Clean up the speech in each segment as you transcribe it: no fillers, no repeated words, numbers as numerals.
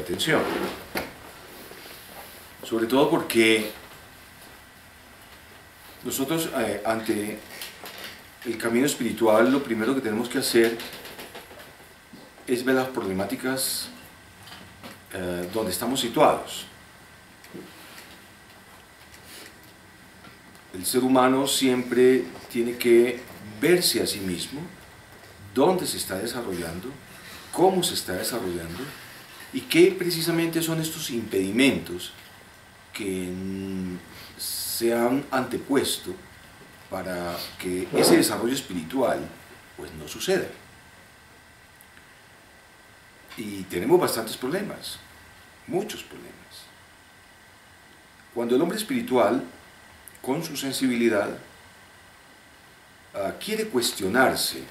atención. Sobre todo porque nosotros ante el camino espiritual lo primero que tenemos que hacer es ver las problemáticas donde estamos situados. El ser humano siempre tiene que verse a sí mismo, dónde se está desarrollando, cómo se está desarrollando y qué precisamente son estos impedimentos que se han antepuesto para que ese desarrollo espiritual pues no suceda. Y tenemos bastantes problemas, muchos problemas. Cuando el hombre espiritual, con su sensibilidad, quiere cuestionarse,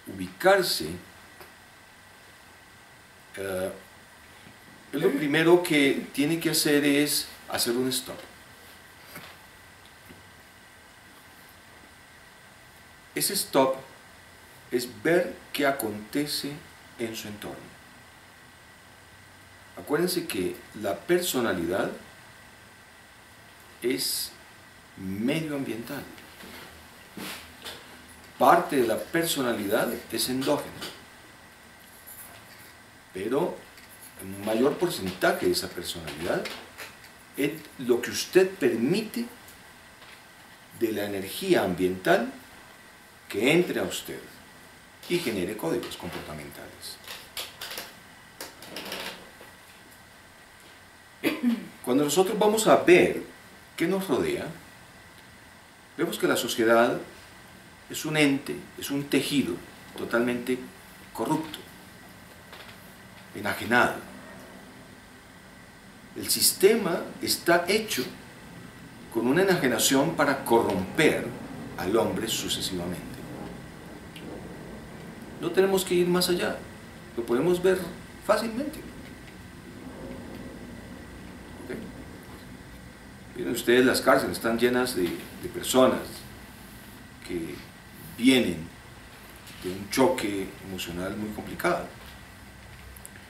ubicarse, lo primero que tiene que hacer es hacer un stop. Ese stop es ver qué acontece en su entorno. Acuérdense que la personalidad es medioambiental. Parte de la personalidad es endógena, pero un mayor porcentaje de esa personalidad es lo que usted permite de la energía ambiental que entre a usted y genere códigos comportamentales. Cuando nosotros vamos a ver qué nos rodea, vemos que la sociedad es un ente, es un tejido totalmente corrupto, enajenado. El sistema está hecho con una enajenación para corromper al hombre sucesivamente. No tenemos que ir más allá, lo podemos ver fácilmente. ¿Okay? Miren ustedes, las cárceles están llenas de personas que vienen de un choque emocional muy complicado.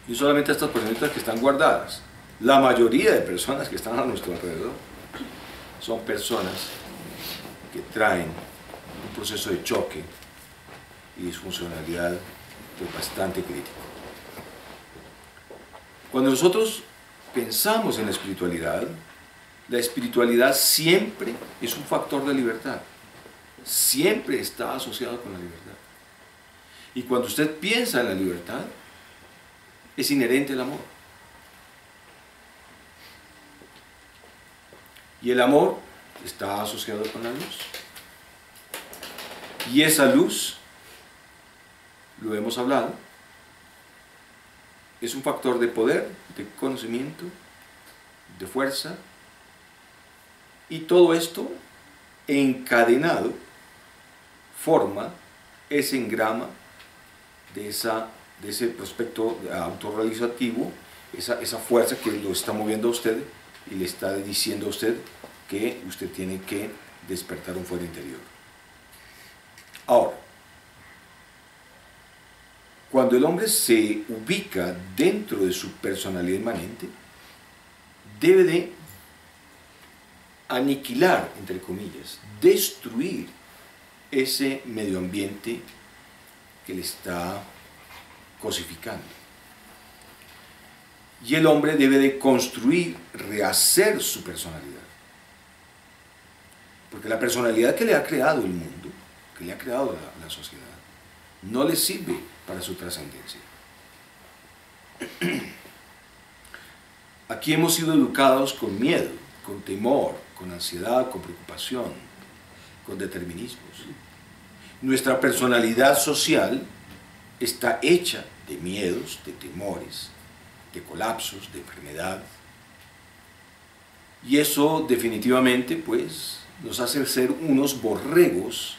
Y solamente estas personas que están guardadas, la mayoría de personas que están a nuestro alrededor son personas que traen un proceso de choque y disfuncionalidad pues, bastante crítico. Cuando nosotros pensamos en la espiritualidad siempre es un factor de libertad, siempre está asociado con la libertad. Y cuando usted piensa en la libertad, es inherente el amor. Y el amor está asociado con la luz. Y esa luz, lo hemos hablado, es un factor de poder, de conocimiento, de fuerza, y todo esto encadenado forma ese engrama de ese prospecto autorrealizativo, esa fuerza que lo está moviendo a usted y le está diciendo a usted que usted tiene que despertar un fuego interior. Ahora, cuando el hombre se ubica dentro de su personalidad inmanente, debe de aniquilar, entre comillas, destruir ese medio ambiente que le está cosificando. Y el hombre debe de construir, rehacer su personalidad. Porque la personalidad que le ha creado el mundo, que le ha creado la sociedad, no le sirve para su trascendencia. Aquí hemos sido educados con miedo, con temor, con ansiedad, con preocupación, con determinismos. Nuestra personalidad social está hecha de miedos, de temores, de colapsos, de enfermedad. Y eso definitivamente pues nos hace ser unos borregos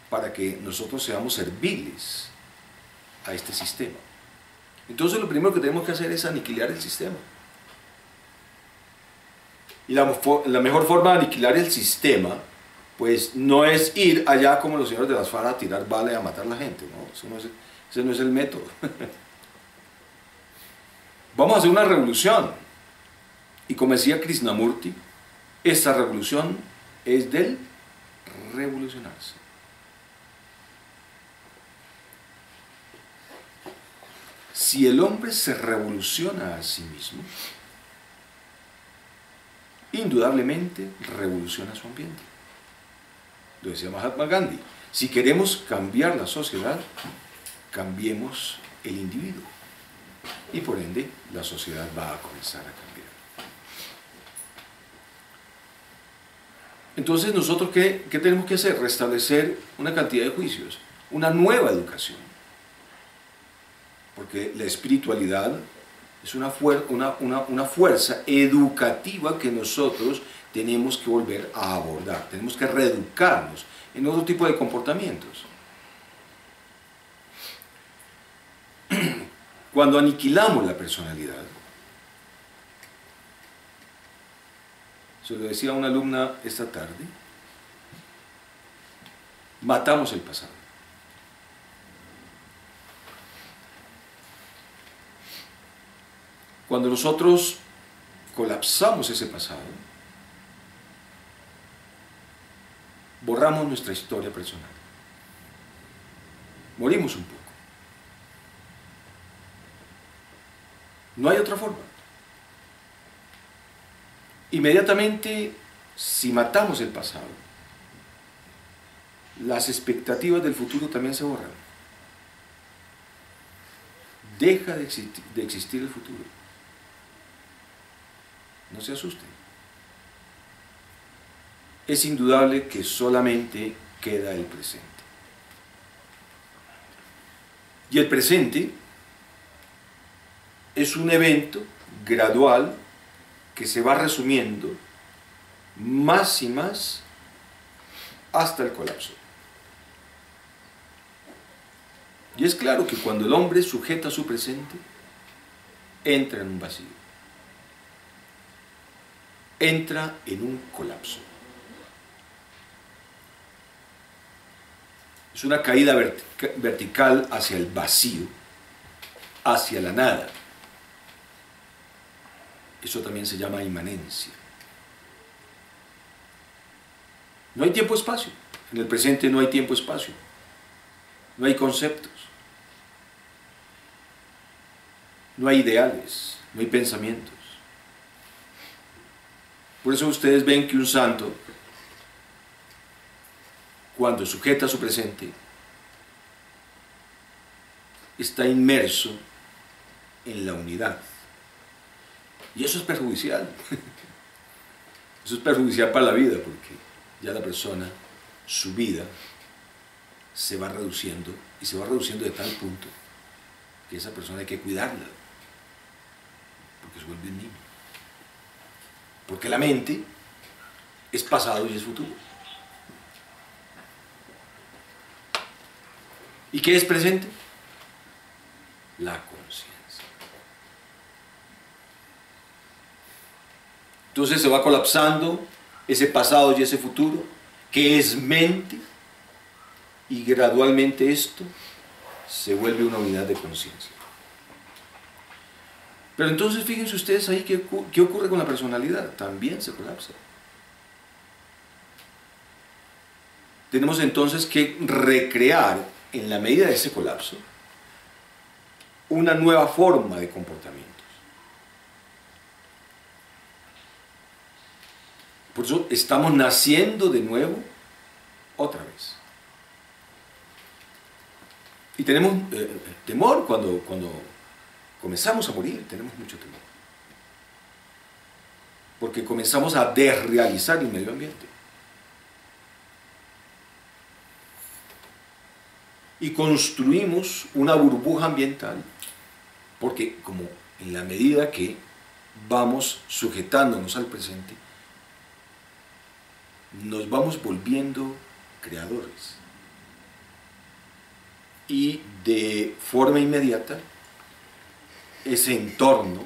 para que nosotros seamos serviles a este sistema. Entonces lo primero que tenemos que hacer es aniquilar el sistema. Y la mejor forma de aniquilar el sistema pues no es ir allá como los señores de las FARC a tirar bala y a matar a la gente, ¿no? Ese no es el método. Vamos a hacer una revolución. Y como decía Krishnamurti, esta revolución es del revolucionarse. Si el hombre se revoluciona a sí mismo, indudablemente revoluciona su ambiente. Lo decía Mahatma Gandhi. Si queremos cambiar la sociedad, cambiemos el individuo. Y por ende, la sociedad va a comenzar a cambiar. Entonces, ¿nosotros qué tenemos que hacer? Restablecer una cantidad de juicios, una nueva educación. Porque la espiritualidad es una fuerza educativa que nosotros tenemos que volver a abordar. Tenemos que reeducarnos en otro tipo de comportamientos. Cuando aniquilamos la personalidad, se lo decía a una alumna esta tarde, matamos el pasado. Cuando nosotros colapsamos ese pasado, borramos nuestra historia personal. Morimos un poco. No hay otra forma. Inmediatamente, si matamos el pasado, las expectativas del futuro también se borran. Deja de existir el futuro. No se asusten. Es indudable que solamente queda el presente. Y el presente es un evento gradual que se va resumiendo más y más hasta el colapso. Y es claro que cuando el hombre sujeta su presente, entra en un vacío. Entra en un colapso. Es una caída vertical hacia el vacío, hacia la nada. Eso también se llama inmanencia. No hay tiempo-espacio. En el presente no hay tiempo-espacio. No hay conceptos. No hay ideales. No hay pensamientos. Por eso ustedes ven que un santo, cuando sujeta su presente, está inmerso en la unidad. Y eso es perjudicial. Eso es perjudicial para la vida, porque ya la persona, su vida, se va reduciendo, y se va reduciendo de tal punto que esa persona hay que cuidarla, porque se vuelve un niño. Porque la mente es pasado y es futuro. ¿Y qué es presente? La conciencia. Entonces se va colapsando ese pasado y ese futuro, que es mente, y gradualmente esto se vuelve una unidad de conciencia. Pero entonces fíjense ustedes ahí qué ocurre con la personalidad. También se colapsa. Tenemos entonces que recrear, en la medida de ese colapso, una nueva forma de comportamientos. Por eso estamos naciendo de nuevo otra vez. Y tenemos temor cuando comenzamos a morir, tenemos mucho temor. Porque comenzamos a desrealizar el medio ambiente. Y construimos una burbuja ambiental, porque como en la medida que vamos sujetándonos al presente, nos vamos volviendo creadores. Y de forma inmediata, ese entorno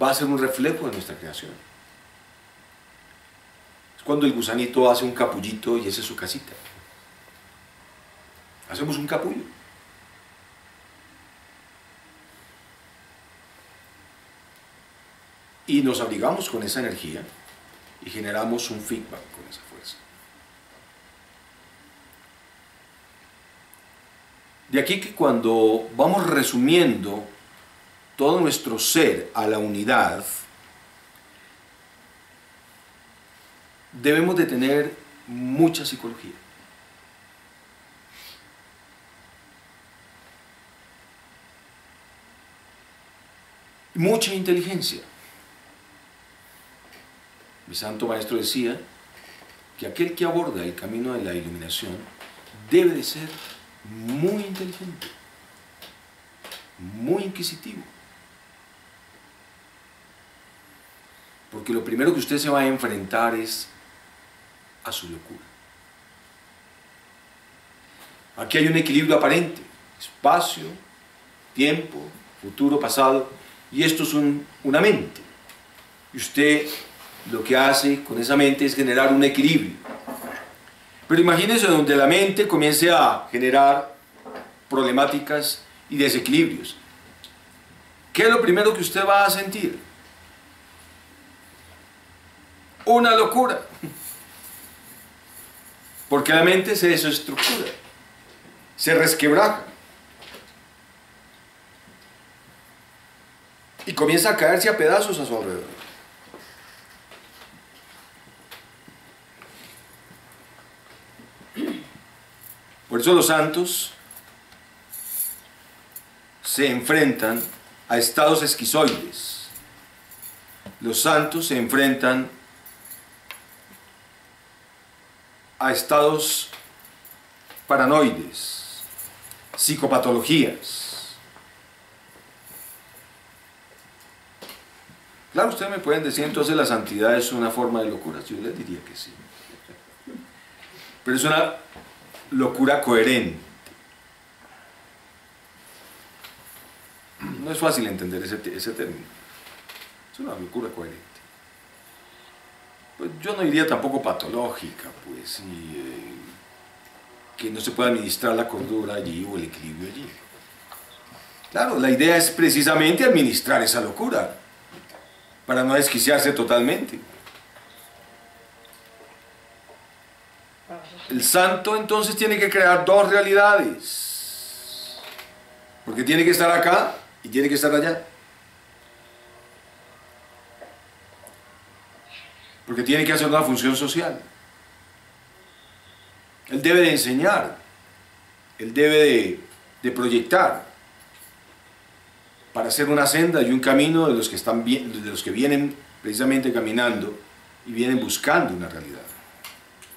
va a ser un reflejo de nuestra creación. Es cuando el gusanito hace un capullito y esa es su casita. Hacemos un capullo. y nos abrigamos con esa energía y generamos un feedback con esa fuerza. De aquí que cuando vamos resumiendo todo nuestro ser a la unidad, debemos de tener mucha psicología. Mucha inteligencia. Mi santo maestro decía que aquel que aborda el camino de la iluminación debe de ser muy inteligente, muy inquisitivo. Porque lo primero que usted se va a enfrentar es a su locura. Aquí hay un equilibrio aparente, espacio, tiempo, futuro, pasado, y esto es una mente. Y usted lo que hace con esa mente es generar un equilibrio. Pero imagínese donde la mente comience a generar problemáticas y desequilibrios. ¿Qué es lo primero que usted va a sentir? Una locura. Porque la mente se desestructura, se resquebraja y comienza a caerse a pedazos a su alrededor. Por eso los santos se enfrentan a estados esquizoides. Los santos se enfrentan a estados paranoides, psicopatologías. Claro, ustedes me pueden decir entonces la santidad es una forma de locura. Yo les diría que sí. Pero es una locura coherente. No es fácil entender ese término. Es una locura coherente. Pues yo no diría tampoco patológica, pues, que no se pueda administrar la cordura allí o el equilibrio allí. Claro, la idea es precisamente administrar esa locura, para no desquiciarse totalmente. El santo entonces tiene que crear dos realidades, porque tiene que estar acá y tiene que estar allá. Porque tiene que hacer una función social. Él debe de enseñar, él debe de proyectar para hacer una senda y un camino de los que están bien, de los que vienen precisamente caminando y vienen buscando una realidad,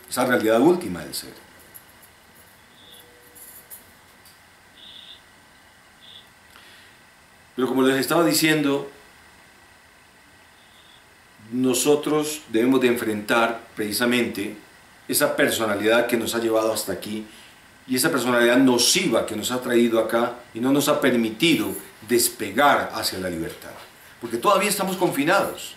esa realidad última del ser. Pero como les estaba diciendo, nosotros debemos de enfrentar precisamente esa personalidad que nos ha llevado hasta aquí y esa personalidad nociva que nos ha traído acá y no nos ha permitido despegar hacia la libertad, porque todavía estamos confinados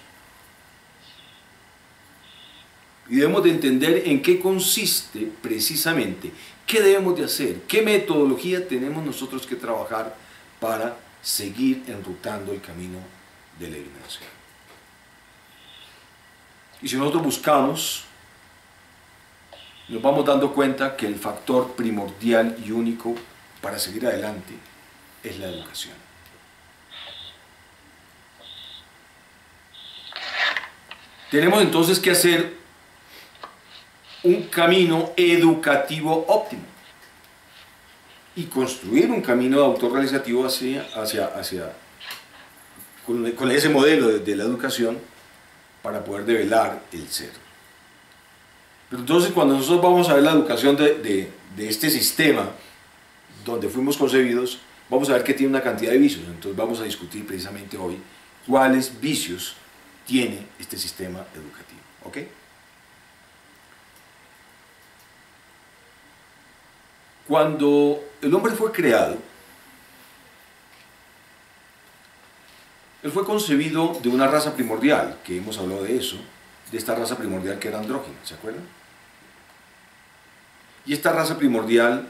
y debemos de entender en qué consiste precisamente, qué debemos de hacer, qué metodología tenemos nosotros que trabajar para seguir enrutando el camino de la iluminación. Y si nosotros buscamos, nos vamos dando cuenta que el factor primordial y único para seguir adelante es la educación. Tenemos entonces que hacer un camino educativo óptimo y construir un camino autorrealizativo con ese modelo de la educación para poder develar el ser. Pero entonces cuando nosotros vamos a ver la educación de este sistema donde fuimos concebidos, vamos a ver que tiene una cantidad de vicios. Entonces vamos a discutir precisamente hoy cuáles vicios tiene este sistema educativo. ¿Ok? Cuando el hombre fue creado, él fue concebido de una raza primordial, que hemos hablado de eso, de esta raza primordial que era andrógina, ¿se acuerdan? Y esta raza primordial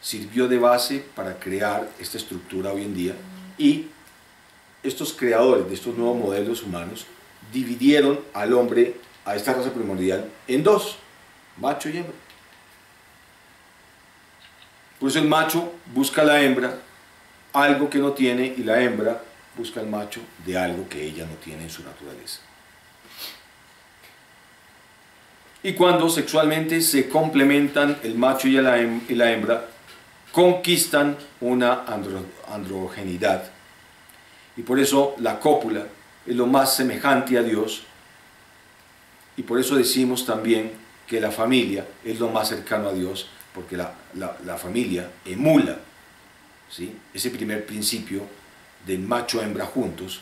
sirvió de base para crear esta estructura hoy en día y estos creadores de estos nuevos modelos humanos dividieron al hombre, a esta raza primordial, en dos, macho y hembra. Por eso el macho busca a la hembra algo que no tiene y la hembra busca al macho de algo que ella no tiene en su naturaleza. Y cuando sexualmente se complementan el macho y la hembra, conquistan una androgenidad. Y por eso la cópula es lo más semejante a Dios. Y por eso decimos también que la familia es lo más cercano a Dios, porque la familia emula, ¿sí?, ese primer principio de macho-hembra juntos,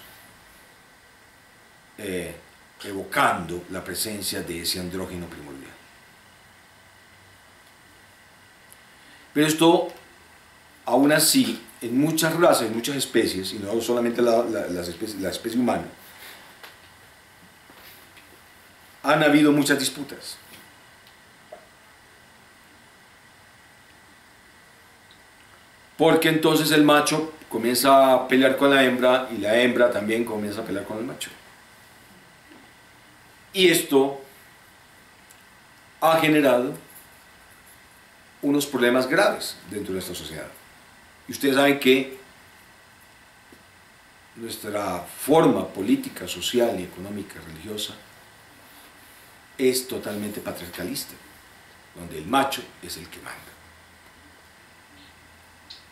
evocando la presencia de ese andrógeno primordial. Pero esto, aún así, en muchas razas, en muchas especies, y no solamente la especie humana, han habido muchas disputas. Porque entonces el macho comienza a pelear con la hembra y la hembra también comienza a pelear con el macho. Y esto ha generado unos problemas graves dentro de nuestra sociedad. Y ustedes saben que nuestra forma política, social y económica, religiosa, es totalmente patriarcalista, donde el macho es el que manda.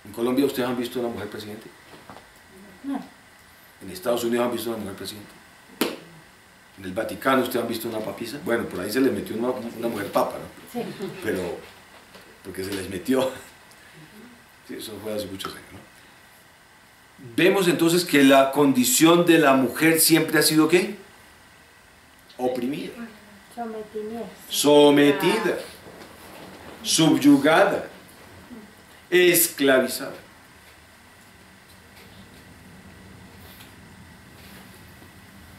¿En Colombia ustedes han visto una mujer presidente? No. ¿En Estados Unidos han visto una mujer presidente? ¿En el Vaticano ustedes han visto una papisa? Bueno, por ahí se les metió una mujer papa, ¿no? Sí. Pero, porque se les metió. Sí, eso fue hace muchos años, ¿no? Vemos entonces que la condición de la mujer siempre ha sido ¿qué? Oprimida. Sometida. Subyugada. Esclavizada.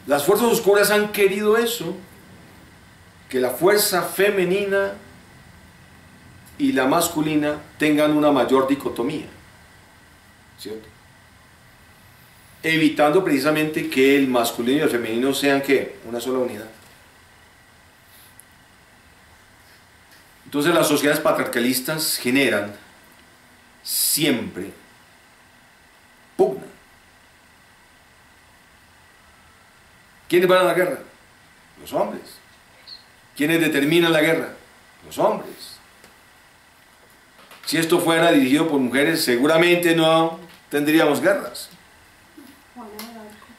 Las fuerzas oscuras han querido eso, que la fuerza femenina y la masculina tengan una mayor dicotomía, ¿cierto? Evitando precisamente que el masculino y el femenino sean ¿qué? Una sola unidad. Entonces las sociedades patriarcalistas generan siempre pugna. ¿Quiénes van a la guerra? Los hombres. ¿Quiénes determinan la guerra? Los hombres. Si esto fuera dirigido por mujeres, seguramente no tendríamos guerras.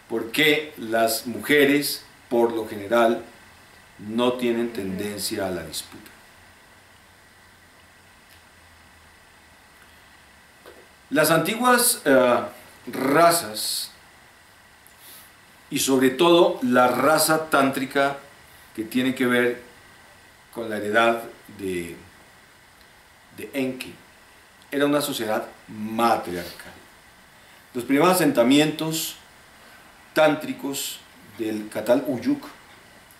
Porque las mujeres, por lo general, no tienen tendencia a la disputa. Las antiguas razas, y sobre todo la raza tántrica que tiene que ver con la heredad de Enki, era una sociedad matriarcal. Los primeros asentamientos tántricos del Catal Uyuk,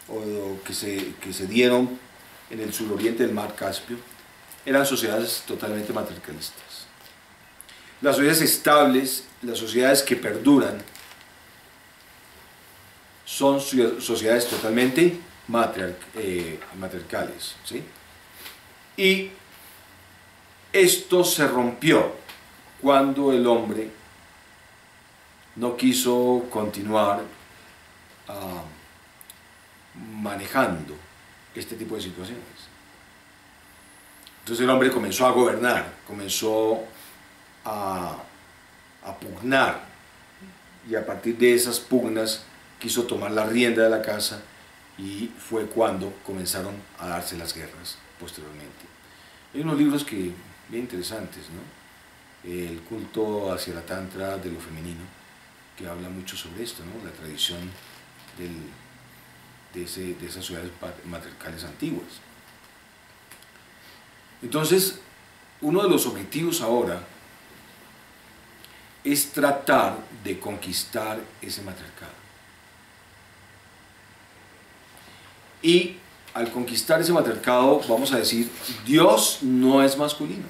o que se dieron en el suroriente del mar Caspio, eran sociedades totalmente matriarcalistas. Las sociedades estables, las sociedades que perduran, son sociedades totalmente matriarcales, ¿sí? Y esto se rompió cuando el hombre no quiso continuar manejando este tipo de situaciones. Entonces el hombre comenzó a gobernar, comenzó a pugnar, y a partir de esas pugnas quiso tomar la rienda de la casa, y fue cuando comenzaron a darse las guerras posteriormente. Hay unos libros bien interesantes, ¿no? El culto hacia la tantra de lo femenino, que habla mucho sobre esto, ¿no? La tradición de esas sociedades matriarcales antiguas. Entonces, uno de los objetivos ahora es tratar de conquistar ese matriarcado. Y al conquistar ese matriarcado, vamos a decir, Dios no es masculino.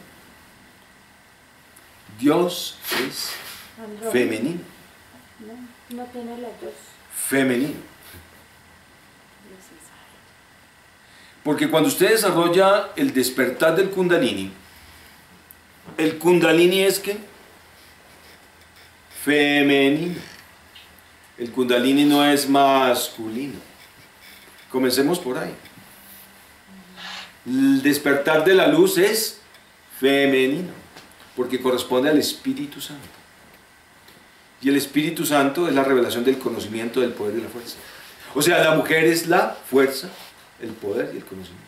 Dios es femenino. No, no tiene las dos. Femenino. Porque cuando usted desarrolla el despertar del Kundalini, el Kundalini es ¿qué? Femenino. El Kundalini no es masculino. Comencemos por ahí. El despertar de la luz es femenino, porque corresponde al Espíritu Santo. Y el Espíritu Santo es la revelación del conocimiento, del poder y la fuerza. O sea, la mujer es la fuerza, el poder y el conocimiento.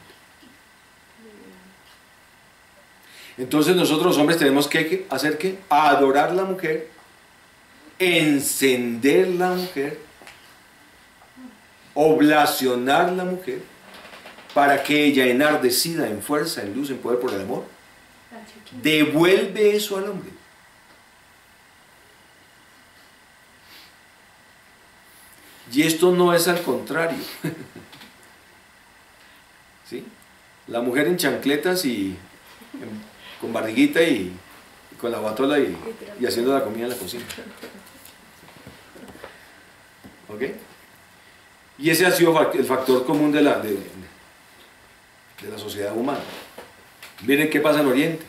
Entonces nosotros los hombres tenemos que hacer ¿qué? Adorar la mujer, encender la mujer, oblacionar la mujer, para que ella, enardecida en fuerza, en luz, en poder por el amor, devuelve eso al hombre. Y esto no es al contrario. ¿Sí? La mujer en chancletas y con barriguita y con la batola y haciendo la comida en la cocina. ¿Ok? Y ese ha sido el factor común de la sociedad humana. Miren qué pasa en Oriente.